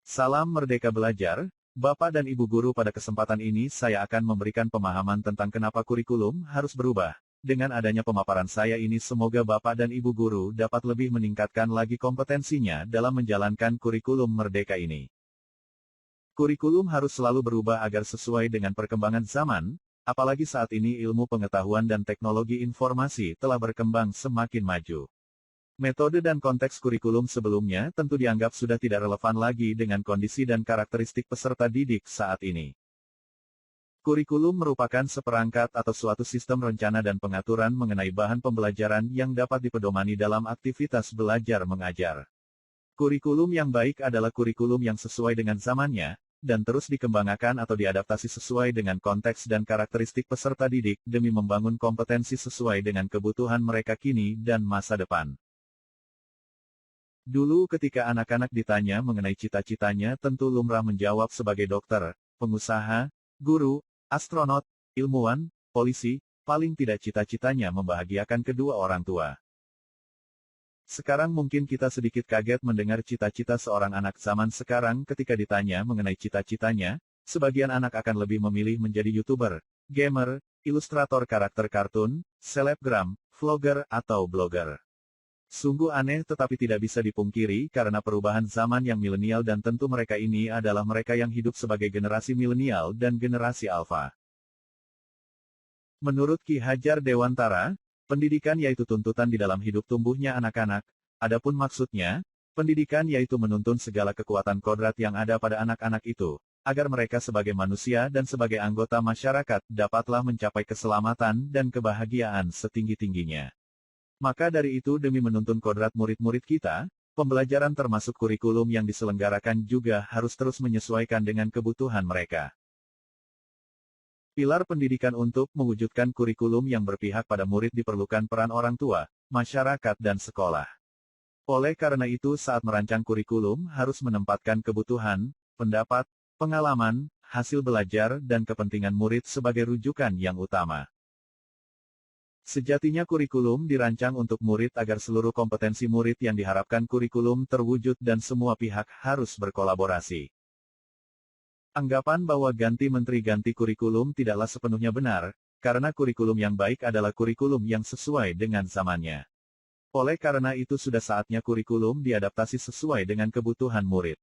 Salam Merdeka Belajar, Bapak dan Ibu Guru. Pada kesempatan ini saya akan memberikan pemahaman tentang kenapa kurikulum harus berubah. Dengan adanya pemaparan saya ini semoga Bapak dan Ibu Guru dapat lebih meningkatkan lagi kompetensinya dalam menjalankan kurikulum Merdeka ini. Kurikulum harus selalu berubah agar sesuai dengan perkembangan zaman, apalagi saat ini ilmu pengetahuan dan teknologi informasi telah berkembang semakin maju. Metode dan konteks kurikulum sebelumnya tentu dianggap sudah tidak relevan lagi dengan kondisi dan karakteristik peserta didik saat ini. Kurikulum merupakan seperangkat atau suatu sistem rencana dan pengaturan mengenai bahan pembelajaran yang dapat dipedomani dalam aktivitas belajar mengajar. Kurikulum yang baik adalah kurikulum yang sesuai dengan zamannya, dan terus dikembangkan atau diadaptasi sesuai dengan konteks dan karakteristik peserta didik demi membangun kompetensi sesuai dengan kebutuhan mereka kini dan masa depan. Dulu ketika anak-anak ditanya mengenai cita-citanya tentu lumrah menjawab sebagai dokter, pengusaha, guru, astronot, ilmuwan, polisi, paling tidak cita-citanya membahagiakan kedua orang tua. Sekarang mungkin kita sedikit kaget mendengar cita-cita seorang anak zaman sekarang ketika ditanya mengenai cita-citanya, sebagian anak akan lebih memilih menjadi YouTuber, gamer, ilustrator karakter kartun, selebgram, vlogger atau blogger. Sungguh aneh tetapi tidak bisa dipungkiri karena perubahan zaman yang milenial dan tentu mereka ini adalah mereka yang hidup sebagai generasi milenial dan generasi alfa. Menurut Ki Hajar Dewantara, pendidikan yaitu tuntutan di dalam hidup tumbuhnya anak-anak, adapun maksudnya, pendidikan yaitu menuntun segala kekuatan kodrat yang ada pada anak-anak itu, agar mereka sebagai manusia dan sebagai anggota masyarakat dapatlah mencapai keselamatan dan kebahagiaan setinggi-tingginya. Maka dari itu demi menuntun kodrat murid-murid kita, pembelajaran termasuk kurikulum yang diselenggarakan juga harus terus menyesuaikan dengan kebutuhan mereka. Pilar pendidikan untuk mewujudkan kurikulum yang berpihak pada murid diperlukan peran orang tua, masyarakat dan sekolah. Oleh karena itu saat merancang kurikulum harus menempatkan kebutuhan, pendapat, pengalaman, hasil belajar dan kepentingan murid sebagai rujukan yang utama. Sejatinya kurikulum dirancang untuk murid agar seluruh kompetensi murid yang diharapkan kurikulum terwujud dan semua pihak harus berkolaborasi. Anggapan bahwa ganti menteri ganti kurikulum tidaklah sepenuhnya benar, karena kurikulum yang baik adalah kurikulum yang sesuai dengan zamannya. Oleh karena itu sudah saatnya kurikulum diadaptasi sesuai dengan kebutuhan murid.